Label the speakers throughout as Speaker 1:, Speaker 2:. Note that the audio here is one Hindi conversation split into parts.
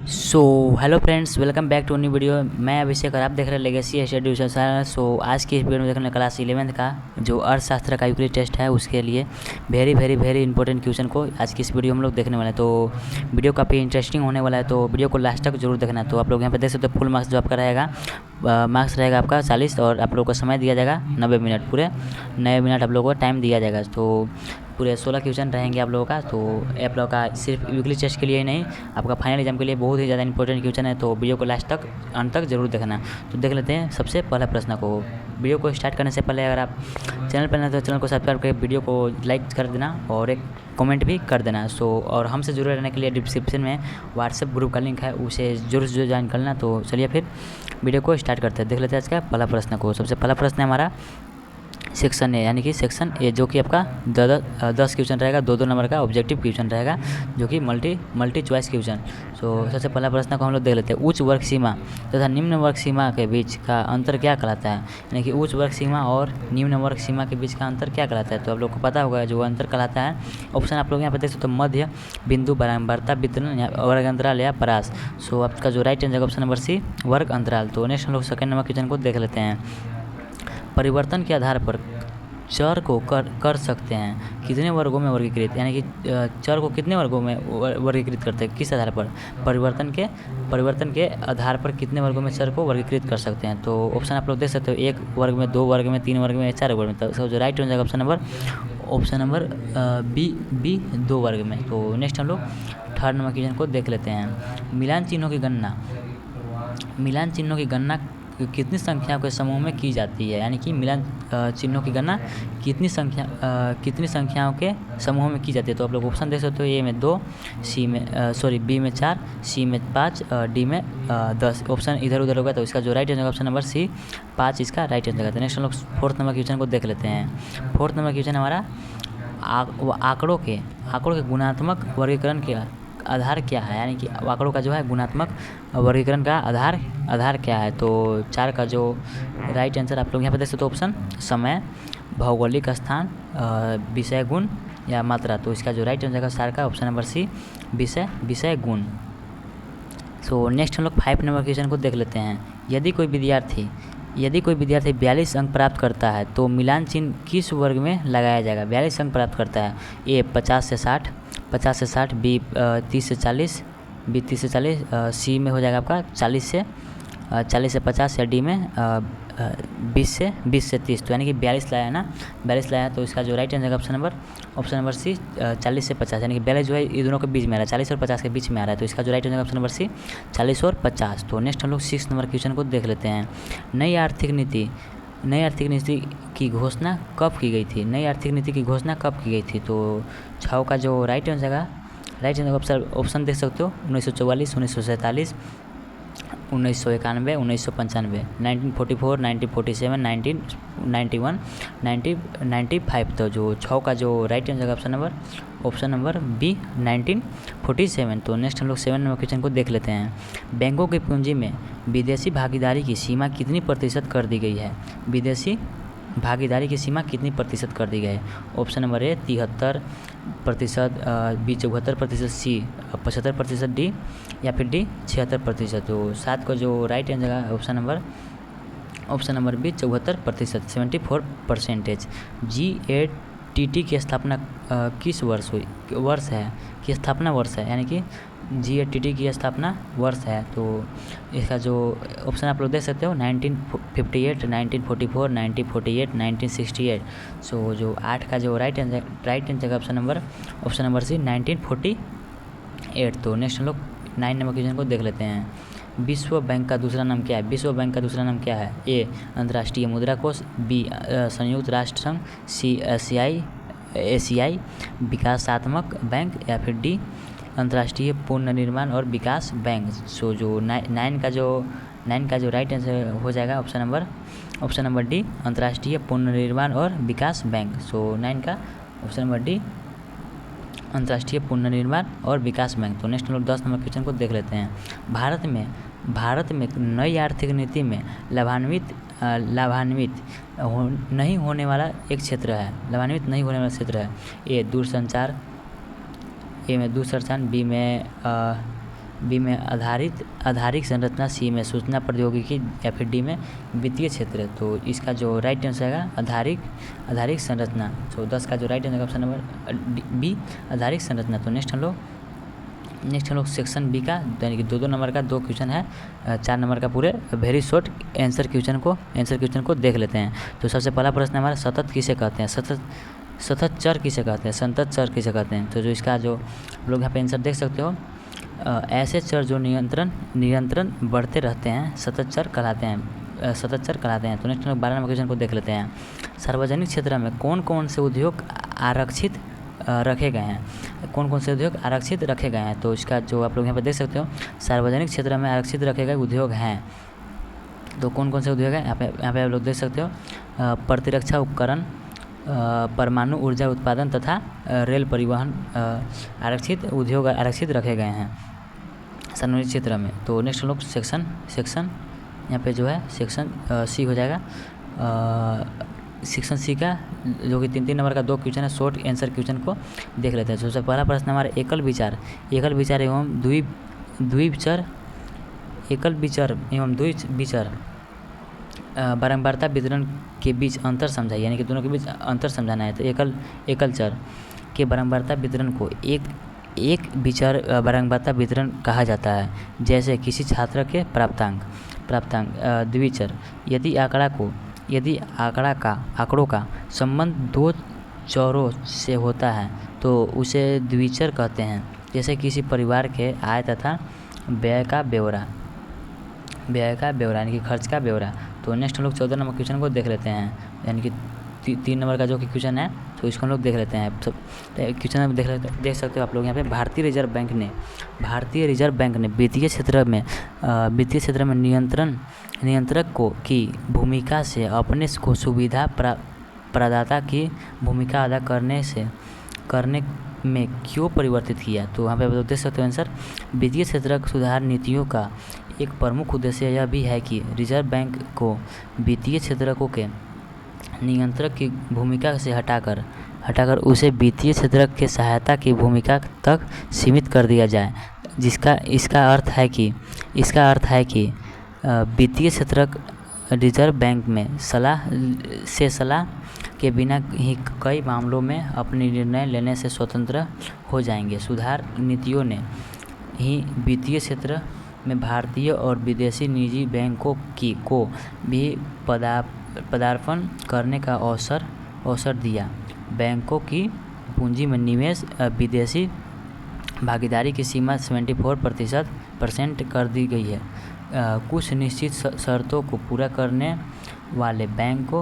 Speaker 1: So hello friends, welcome back to new video. मैं अभिषेक और आप देख रहे हैं लेगेसी स्टडी चैनल। सो आज की इस वीडियो में देखने क्लास 11th का जो अर्थशास्त्र का यूक्लिड टेस्ट है उसके लिए वेरी इंपॉर्टेंट क्वेश्चन को आज की इस वीडियो में हम लोग देखने वाले हैं। तो वीडियो काफ़ी इंटरेस्टिंग होने वाला है, तो वीडियो को लास्ट तक जरूर देखना। तो आप लोग यहाँ पे देख सकते हो फुल मार्क्स जो आपका रहेगा, मार्क्स रहेगा आपका 40 और आप लोग को समय दिया जाएगा 90 मिनट, पूरे 90 मिनट आप लोगों को टाइम दिया जाएगा। तो पूरे 16 क्वेश्चन रहेंगे आप लोगों का। तो आप लोगों का सिर्फ यूक्लिड टेस्ट के लिए ही नहीं, आपका फाइनल एग्जाम के लिए बहुत ही ज़्यादा इंपॉर्टेंट क्वेश्चन है। तो वीडियो को लास्ट तक अंत तक जरूर देखना। तो देख लेते हैं सबसे पहला प्रश्न को। वीडियो को स्टार्ट करने से पहले अगर आप चैनल पर नए तो चैनल को सब्सक्राइब करके वीडियो को लाइक कर देना और एक कमेंट भी कर देना। सो और हमसे जुड़े रहने के लिए डिस्क्रिप्शन में व्हाट्सएप ग्रुप का लिंक है, उसे जरूर से ज्वाइन कर लेना। तो चलिए फिर वीडियो को स्टार्ट करते हैं। देख लेते हैं आज का पहला प्रश्न को। सबसे पहला प्रश्न है हमारा सेक्शन ए, यानी कि सेक्शन ए, जो कि आपका 10 क्वेश्चन रहेगा, 2 नंबर का ऑब्जेक्टिव क्वेश्चन रहेगा, जो कि मल्टी चॉइस क्वेश्चन। सो सबसे पहला प्रश्न को हम लोग देख लेते हैं। उच्च वर्ग सीमा तथा निम्न वर्ग सीमा के बीच का अंतर क्या कहलाता है? यानी कि उच्च वर्ग सीमा और निम्न वर्ग सीमा के बीच का अंतर क्या कहलाता है? तो आप लोग को पता होगा जो अंतर कहलाता है। ऑप्शन आप लोग यहाँ पर देख सकते हो, मध्य बिंदु, बारंबारता, वितरण या वर्ग अंतराल या परास। सो आपका जो right answer option number C, वर्ग अंतराल। तो नेक्स्ट हम लोग सेकंड नंबर क्वेश्चन को देख लेते हैं। परिवर्तन के आधार पर चर को कर सकते हैं कितने वर्गों में वर्गीकृत, यानी कि चर को कितने वर्गों में वर्गीकृत करते हैं, किस आधार पर? परिवर्तन के आधार पर कितने वर्गों में चर को वर्गीकृत कर सकते हैं? तो ऑप्शन आप लोग देख सकते हो, 1 वर्ग में, 2 वर्ग में, 3 वर्ग में, 4 वर्ग में। तो जो राइट हो जाएगा ऑप्शन नंबर बी 2 वर्ग में। तो नेक्स्ट हम लोग थर्ड नंबर क्वेश्चन को देख लेते हैं। मिलान चिन्हों की गणना कितनी संख्याओं के समूह में की जाती है? यानी कि मिलान चिन्हों की गणना कितनी संख्याओं के समूह में की जाती है? तो आप लोग ऑप्शन देख सकते हो, ए में 2, बी में 4, सी में 5, डी में 10। ऑप्शन इधर उधर होगा, तो इसका जो right answer option number C, 5 इसका राइट आंसर है। नेक्स्ट हम लोग फोर्थ नंबर क्वेश्चन को देख लेते हैं। फोर्थ नंबर क्वेश्चन हमारा आंकड़ों के गुणात्मक वर्गीकरण के आधार क्या है? यानी कि आंकड़ों का जो है गुणात्मक वर्गीकरण का आधार क्या है? तो 4 का जो राइट आंसर आप लोग यहाँ पे देख सकते हो, ऑप्शन समय, भौगोलिक स्थान, विषय गुण या मात्रा। तो इसका जो राइट आंसर है 4 का ऑप्शन नंबर सी, विषय गुण। सो नेक्स्ट हम लोग 5 नंबर क्वेश्चन को देख लेते हैं। यदि कोई विद्यार्थी 42 अंक प्राप्त करता है तो मिलान चिन्ह किस वर्ग में लगाया जाएगा? 42 अंक प्राप्त करता है, ए 50 से 60, बी 30 से 40, सी में हो जाएगा आपका 40 से 50 या डी में 20 से 30। तो यानी कि 42 लाया है ना, 42 लाया है। तो इसका जो राइट आंसर है ऑप्शन नंबर सी, 40 से 50, यानी कि 42 जो है ये दोनों के बीच में आ रहा है, 40 और 50 के बीच में आ रहा है। तो इसका जो right answer option number C, 40 और 50। तो नेक्स्ट हम लोग 6 नंबर क्वेश्चन को देख लेते हैं। नई आर्थिक नीति की घोषणा कब की गई थी? नई आर्थिक नीति की घोषणा कब की गई थी? तो 6 का जो राइट आंसर ऑप्शन देख सकते हो, 1944, 1947, 1991, 1995, 1944, 1947, 1991, 1995। तो जो 6 का जो right answer option number B, 1947। तो नेक्स्ट हम लोग 7 नंबर क्वेश्चन को देख लेते हैं। बैंकों की पूंजी में विदेशी भागीदारी की सीमा कितनी प्रतिशत कर दी गई है? विदेशी भागीदारी की सीमा कितनी प्रतिशत कर दी गई है? Option number A 73%, B 74%, C 75%, D या फिर डी 76%। तो 7 का जो राइट आंसर है ऑप्शन नंबर बी 74%, 74%। GATT की स्थापना किस वर्ष हुई? स्थापना वर्ष है, यानी कि GATT की स्थापना वर्ष है। तो इसका जो ऑप्शन आप लोग देख सकते हो, 1958, 1944, 1948, 1968। सो जो 8 का जो राइट आंसर का ऑप्शन नंबर सी, 1948। तो नेक्स्ट हम लोग 9 नंबर क्वेश्चन को देख लेते हैं। विश्व बैंक का दूसरा नाम क्या है? ए अंतर्राष्ट्रीय मुद्रा कोष, बी संयुक्त राष्ट्र संघ, सी एशियाई विकासात्मक बैंक या फिर डी अंतर्राष्ट्रीय पुनर्निर्माण और विकास बैंक। सो जो 9 का जो राइट आंसर हो जाएगा ऑप्शन नंबर डी, अंतर्राष्ट्रीय पुनर्निर्माण और विकास बैंक। सो 9 का ऑप्शन नंबर डी, अंतर्राष्ट्रीय पुनर्निर्माण और विकास बैंक। तो नेक्स्ट हम लोग 10 नंबर क्वेश्चन को देख लेते हैं। भारत में नई आर्थिक नीति में लाभान्वित नहीं होने वाला एक क्षेत्र है। ए में दूरसंचार, बी में बी में आधारिक संरचना, सी में सूचना प्रौद्योगिकी या फिर डी में वित्तीय क्षेत्र। तो इसका जो राइट आंसर है आधारिक संरचना। तो 10 का जो right answer option number B आधारिक संरचना। तो नेक्स्ट हम लोग सेक्शन बी का यानी कि 2 नंबर का 2 क्वेश्चन है, 4 नंबर का पूरे वेरी शॉर्ट आंसर क्वेश्चन को देख लेते हैं। तो सबसे पहला प्रश्न हमारा सतत किसे कहते हैं, सतत चर किसे कहते हैं, संतत चर किसे कहते हैं। तो जो इसका जो लोग यहाँ पे आंसर देख सकते हो, ऐसे चर जो निरंतरण बढ़ते रहते हैं सतत चर कहलाते हैं। तो नेक्स्ट हम लोग 12 नंबर क्वेश्चन को देख लेते हैं। सार्वजनिक क्षेत्र में कौन कौन से उद्योग आरक्षित रखे गए हैं। तो इसका जो आप लोग यहाँ पे देख सकते हो, सार्वजनिक क्षेत्र में आरक्षित रखे गए उद्योग हैं। तो कौन कौन से उद्योग हैं यहाँ पे आप लोग देख सकते हो, प्रतिरक्षा उपकरण, परमाणु ऊर्जा उत्पादन तथा रेल परिवहन आरक्षित उद्योग आरक्षित रखे गए हैं सार्वजनिक क्षेत्र में। तो नेक्स्ट हम लोग सेक्शन यहाँ पे जो है सेक्शन सी हो जाएगा। सेक्शन सी का जो कि 3 नंबर का 2 क्वेश्चन है, शॉर्ट आंसर क्वेश्चन को देख लेते हैं। सबसे पहला प्रश्न हमारा एकल विचार एवं द्विविचार बारंबारता वितरण के बीच अंतर समझाइए, यानी कि दोनों के बीच अंतर समझाना है। तो एकल चर के बारंबारता वितरण को एक विचार बारंबारता वितरण कहा जाता है, जैसे किसी छात्र के प्राप्तांक। द्विचर यदि आंकड़ों का संबंध 2 चरों से होता है तो उसे द्विचर कहते हैं, जैसे किसी परिवार के आय तथा व्यय का ब्यौरा यानी कि खर्च का ब्यौरा। तो नेक्स्ट हम लोग 14 नंबर क्वेश्चन को देख लेते हैं, यानी कि 3 नंबर का जो कि क्वेश्चन है तो इसको हम लोग देख लेते हैं। क्वेश्चन में देख सकते हो आप लोग यहाँ पे, भारतीय रिजर्व बैंक ने वित्तीय क्षेत्र में नियंत्रक की भूमिका से अपने को सुविधा प्रदाता की भूमिका अदा करने में क्यों परिवर्तित किया। तो वहाँ पे आप लोग देख सकते हो आंसर, वित्तीय क्षेत्र सुधार नीतियों का एक प्रमुख उद्देश्य यह भी है कि रिजर्व बैंक को वित्तीय क्षेत्र के नियंत्रक की भूमिका से हटाकर उसे वित्तीय क्षेत्र के सहायता की भूमिका तक सीमित कर दिया जाए, इसका अर्थ है कि वित्तीय क्षेत्र रिजर्व बैंक में सलाह के बिना ही कई मामलों में अपने निर्णय लेने से स्वतंत्र हो जाएंगे। सुधार नीतियों ने ही वित्तीय क्षेत्र में भारतीय और विदेशी निजी बैंकों को भी पदार्पण करने का अवसर दिया। बैंकों की पूंजी में निवेश विदेशी भागीदारी की सीमा 74% कर दी गई है। कुछ निश्चित शर्तों को पूरा करने वाले बैंक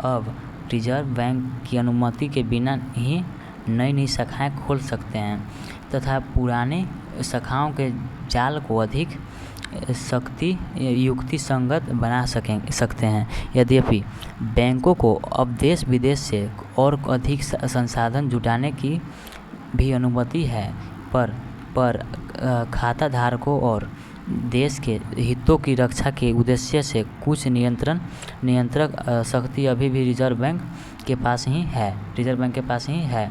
Speaker 1: अब रिजर्व बैंक की अनुमति के बिना ही नई शाखाएं खोल सकते हैं तथा पुराने शाखाओं के जाल को अधिक युक्ति संगत बना सकते हैं। यद्यपि बैंकों को अब देश विदेश से और अधिक संसाधन जुटाने की भी अनुमति है, पर खाताधारकों और देश के हितों की रक्षा के उद्देश्य से कुछ नियंत्रक शक्ति अभी भी रिजर्व बैंक के पास ही है।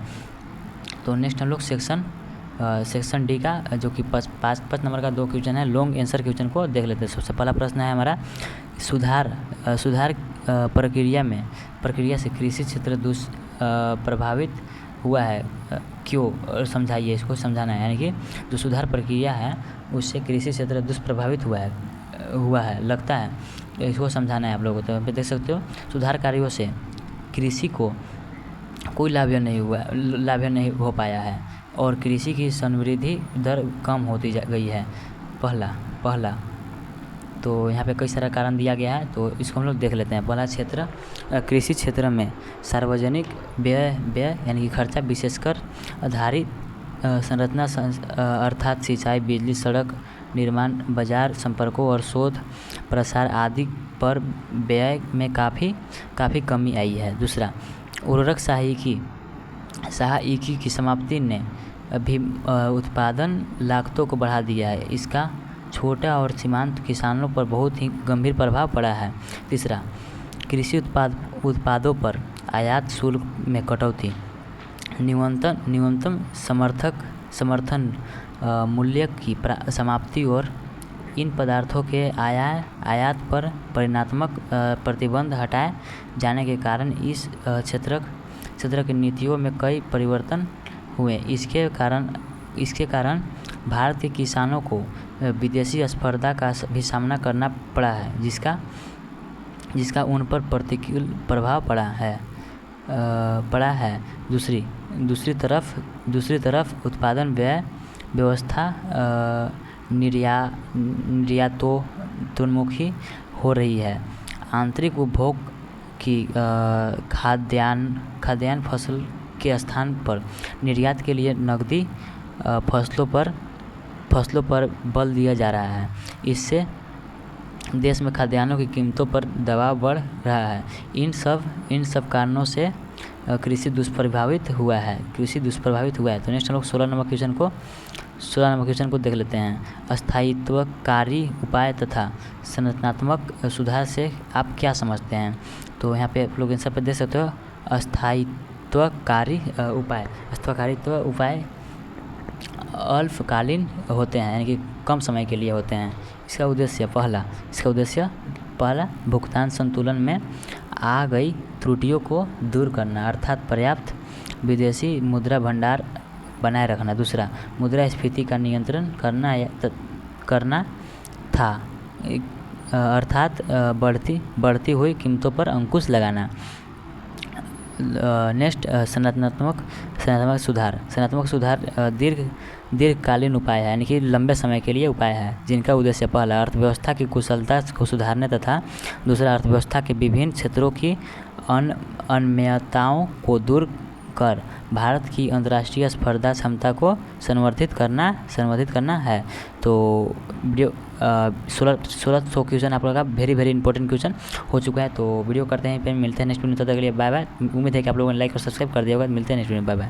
Speaker 1: तो नेक्स्ट हम लोग सेक्शन डी का जो कि 5 नंबर का 2 क्वेश्चन है, लॉन्ग आंसर क्वेश्चन को देख लेते हैं। सबसे पहला प्रश्न है हमारा, सुधार प्रक्रिया से कृषि क्षेत्र प्रभावित हुआ है क्यों, समझाइए, इसको समझाना है। यानी कि जो सुधार प्रक्रिया है उससे कृषि क्षेत्र दुष्प्रभावित हुआ है लगता है, तो इसको समझाना है आप लोगों को। तो यहाँ पे देख सकते हो, सुधार कार्यों से कृषि को कोई लाभ नहीं हो पाया है और कृषि की समृद्धि दर कम होती गई है। पहला तो यहाँ पे कई सारा कारण दिया गया है, तो इसको हम लोग देख लेते हैं। पहला क्षेत्र, कृषि क्षेत्र में सार्वजनिक व्यय यानी कि खर्चा विशेषकर आधारित संरचना अर्थात सिंचाई, बिजली, सड़क निर्माण, बाजार संपर्कों और शोध प्रसार आदि पर व्यय में काफ़ी कमी आई है। दूसरा, उर्वरक सहायिकी की समाप्ति ने भी उत्पादन लागतों को बढ़ा दिया है, इसका छोटा और सीमांत किसानों पर बहुत ही गंभीर प्रभाव पड़ा है। तीसरा, कृषि उत्पादों पर आयात शुल्क में कटौती, न्यूनतम समर्थन मूल्य की समाप्ति और इन पदार्थों के आयात पर परिणात्मक प्रतिबंध हटाए जाने के कारण इस क्षेत्र की नीतियों में कई परिवर्तन हुए। इसके कारण भारत के किसानों को विदेशी स्पर्धा का भी सामना करना पड़ा है, जिसका उन पर प्रतिकूल प्रभाव पड़ा है। दूसरी तरफ उत्पादन व्यय व्यवस्था निर्यातोन्मुखी हो रही है। आंतरिक उपभोग की खाद्यान्न फसल के स्थान पर निर्यात के लिए नकदी फसलों पर बल दिया जा रहा है। इससे देश में खाद्यान्नों की कीमतों पर दबाव बढ़ रहा है। इन सब कारणों से कृषि दुष्प्रभावित हुआ है। तो नेक्स्ट हम लोग 16 नंबर क्वेश्चन को देख लेते हैं। स्थायित्वकारी उपाय तथा संरचनात्मक सुधार से आप क्या समझते हैं? तो यहाँ पे आप लोग आंसर पे देख सकते हो। स्थायित्वकारी उपाय अल्पकालीन होते हैं, यानी कि कम समय के लिए होते हैं। इसका उद्देश्य पहला भुगतान संतुलन में आ गई त्रुटियों को दूर करना, अर्थात पर्याप्त विदेशी मुद्रा भंडार बनाए रखना। दूसरा, मुद्रास्फीति का नियंत्रण करना था, अर्थात बढ़ती हुई कीमतों पर अंकुश लगाना। नेक्स्ट, संरचनात्मक सुधार दीर्घकालीन उपाय है, यानी कि लंबे समय के लिए उपाय है, जिनका उद्देश्य पहला अर्थव्यवस्था की कुशलता को सुधारने तथा दूसरा अर्थव्यवस्था के विभिन्न क्षेत्रों की अनियमितताओं को दूर कर भारत की अंतर्राष्ट्रीय स्पर्धा क्षमता को संवर्धित करना है। तो वीडियो 1600 क्वेश्चन आप लोगों का वेरी इंपॉर्टेंट क्वेश्चन हो चुका है। तो वीडियो करते हैं, फिर मिलते हैं नेक्स्ट वीडियो। तब तक के लिए बाय बाय। उम्मीद है कि आप लोगों ने लाइक और सब्सक्राइब कर दिया होगा। मिलते हैं नेक्स्ट वीडियो, बाय बाय।